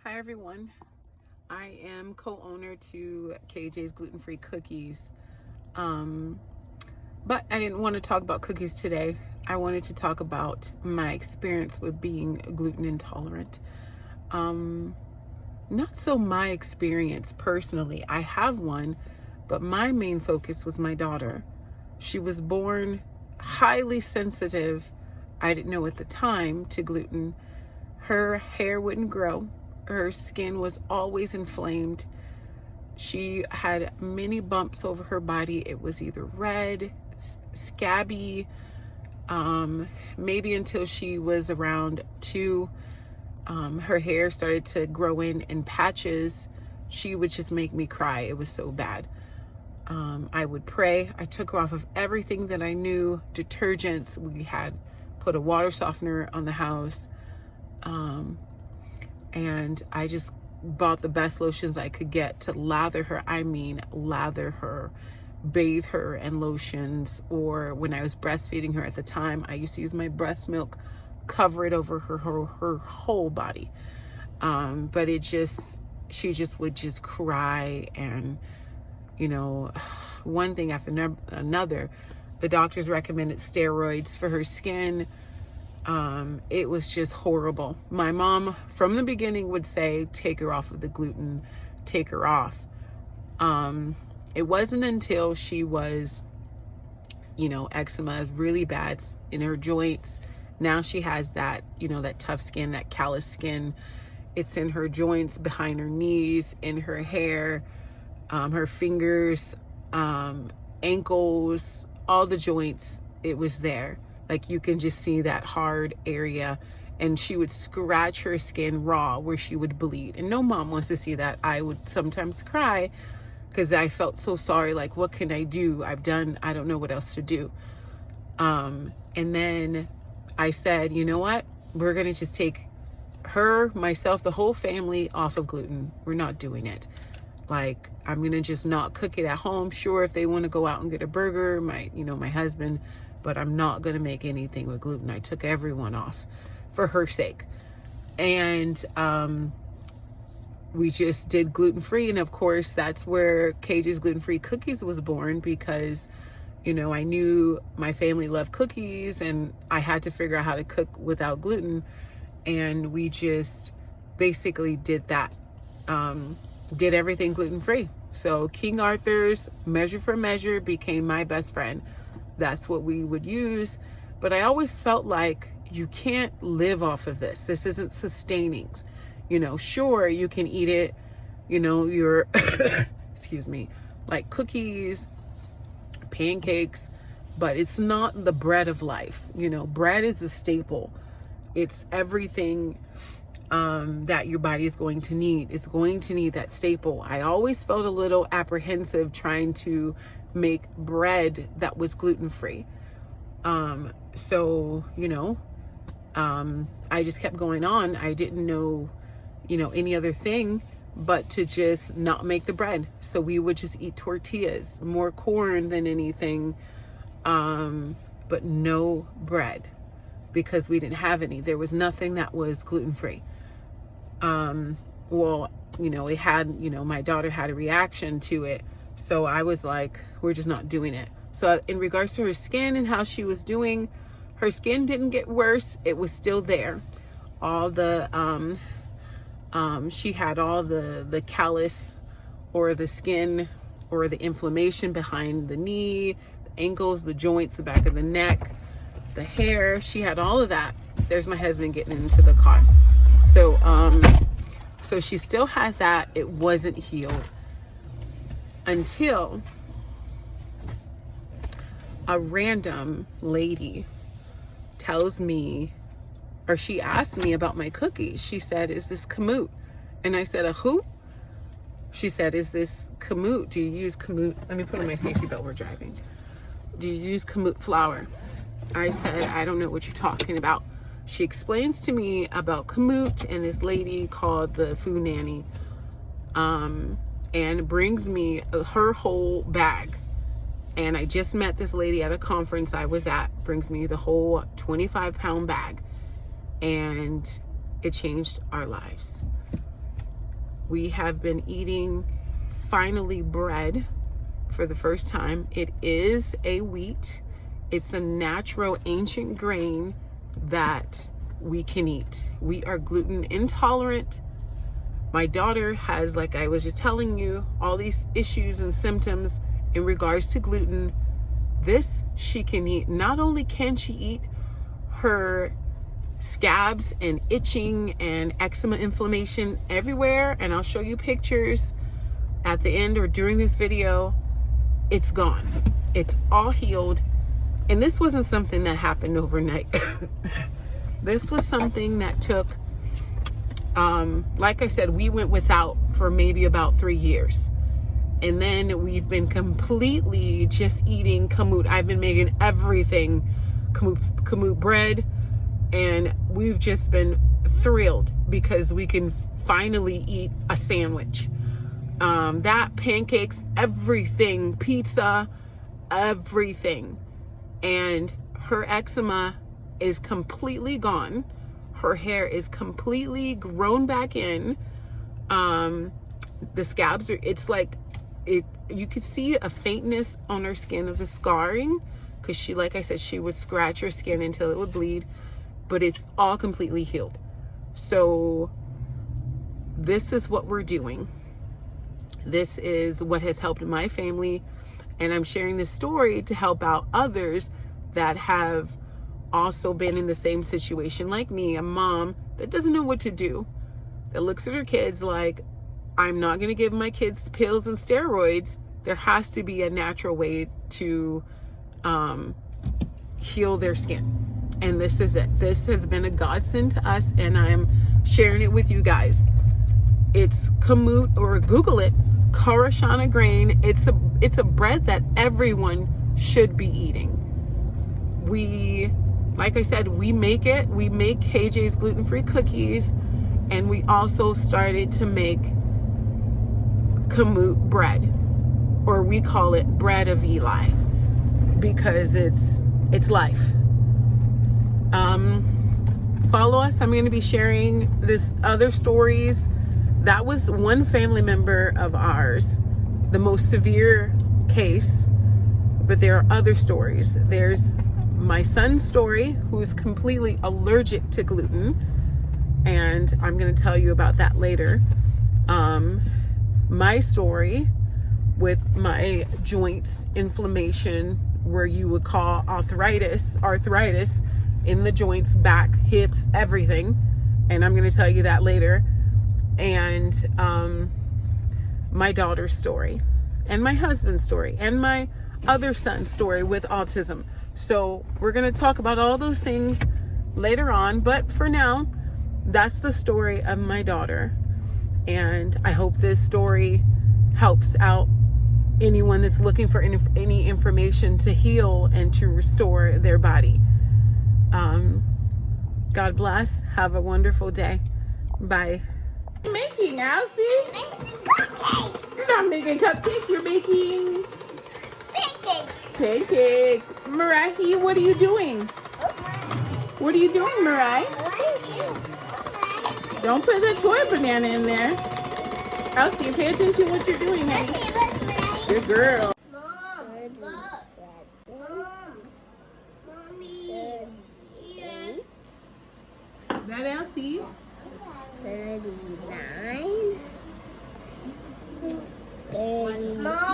Hi everyone. I am co-owner to KJ's Gluten-Free Cookies. Um, but I didn't want to talk about cookies today. I wanted to talk about my experience with being gluten intolerant. Um, Not so my experience personally. I have one, but my main focus was my daughter. She was born highly sensitive. I didn't know at the time to gluten. Her hair wouldn't grow. Her skin was always inflamed. She had many bumps over her body. It was either red, scabby, maybe until she was around 2. Her hair started to grow in patches. She would just make me cry. It was so bad. I would pray. I took her off of everything that I knew. Detergents. We had put a water softener on the house. And I just bought the best lotions I could get to lather her. I mean, lather her, bathe her in lotions. Or when I was breastfeeding her at the time, I used to use my breast milk, cover it over her whole body. But she just would just cry. And, one thing after another, the doctors recommended steroids for her skin. It was just horrible. My mom from the beginning would say, take her off of the gluten, take her off. It wasn't until she was, eczema is really bad in her joints. Now she has that, that tough skin, that callous skin. It's in her joints, behind her knees, in her hair, her fingers, ankles, all the joints. It was there. Like you can just see that hard area, and she would scratch her skin raw where she would bleed. And no mom wants to see that. I would sometimes cry because I felt so sorry. Like, what can I do? I don't know what else to do. And then I said, you know what? We're going to just take her, myself, the whole family off of gluten. We're not doing it. Like, I'm going to just not cook it at home. Sure, if they want to go out and get a burger, my husband, but I'm not going to make anything with gluten. I took everyone off for her sake. And we just did gluten-free. And of course, that's where KJ's Gluten-Free Cookies was born, because, I knew my family loved cookies and I had to figure out how to cook without gluten. And we just basically did that. Did everything gluten-free. So King Arthur's Measure for Measure became my best friend. That's what we would use. But I always felt like you can't live off of this. This isn't sustaining. Sure, you can eat it, your, excuse me, like cookies, pancakes, but it's not the bread of life. Bread is a staple. It's everything that your body is going to need. It's going to need that staple. I always felt a little apprehensive trying to make bread that was gluten-free. So, I just kept going on. I didn't know, any other thing but to just not make the bread. So we would just eat tortillas, more corn than anything, but no bread, because we didn't have any. There was nothing that was gluten-free. It had, my daughter had a reaction to it. So I was like, we're just not doing it. So in regards to her skin and how she was doing, her skin didn't get worse. It was still there. All the, she had all the callus or the skin or the inflammation behind the knee, the ankles, the joints, the back of the neck, the hair. She had all of that. There's my husband getting into the car. So she still had that. It wasn't healed until a random lady tells me, or she asked me about my cookies. She said, is this kamut? And I said, a who? She said, is this kamut? Do you use kamut? Let me put on my safety belt, we're driving. Do you use kamut flour? I said, I don't know what you're talking about. She explains to me about kamut and this lady called the Food Nanny, and brings me her whole bag. And I just met this lady at a conference I was at, brings me the whole 25-pound bag. And it changed our lives. We have been eating finally bread for the first time. It is a wheat. It's a natural ancient grain that we can eat. We are gluten intolerant. My daughter has, like I was just telling you, all these issues and symptoms in regards to gluten. This she can eat. Not only can she eat, her scabs and itching and eczema inflammation everywhere, and I'll show you pictures at the end or during this video, it's gone. It's all healed. And this wasn't something that happened overnight. This was something that took, like I said, we went without for maybe about 3 years. And then we've been completely just eating kamut. I've been making everything kamut bread. And we've just been thrilled because we can finally eat a sandwich. That, pancakes, everything, pizza, everything. And her eczema is completely gone. Her hair is completely grown back in. The scabs are, it's like, you could see a faintness on her skin of the scarring, because she, like I said, she would scratch her skin until it would bleed, but it's all completely healed. So this is what we're doing. This is what has helped my family, and I'm sharing this story to help out others that have also been in the same situation like me, a mom that doesn't know what to do, that looks at her kids like, I'm not going to give my kids pills and steroids. There has to be a natural way to heal their skin. And this is it. This has been a godsend to us, and I'm sharing it with you guys. It's kamut, or Google it, Koroshana grain. It's a bread that everyone should be eating. We, like I said, we make it. We make KJ's gluten-free cookies, and we also started to make kamut bread, or we call it bread of Eli, because it's life. Follow us. I'm going to be sharing this other stories. That was one family member of ours, the most severe case, but there are other stories. There's my son's story, who's completely allergic to gluten, and I'm going to tell you about that later. My story with my joints inflammation, where you would call arthritis in the joints, back, hips, everything, and I'm going to tell you that later. And my daughter's story, and my husband's story, and my other son's story with autism. So we're going to talk about all those things later on, but for now, that's the story of my daughter. And I hope this story helps out anyone that's looking for any information to heal and to restore their body. God bless. Have a wonderful day. Bye. Making, Elsie? Cupcakes. You're not making cupcakes. You're making Pancakes. pancakes. Marahi, what are you doing? What are you doing, Marahi? Don't put the toy banana in there. Elsie, pay attention to what you're doing, honey. Good girl. Mom, Mommy. Yeah. Is that Elsie? 39. 30. Mom.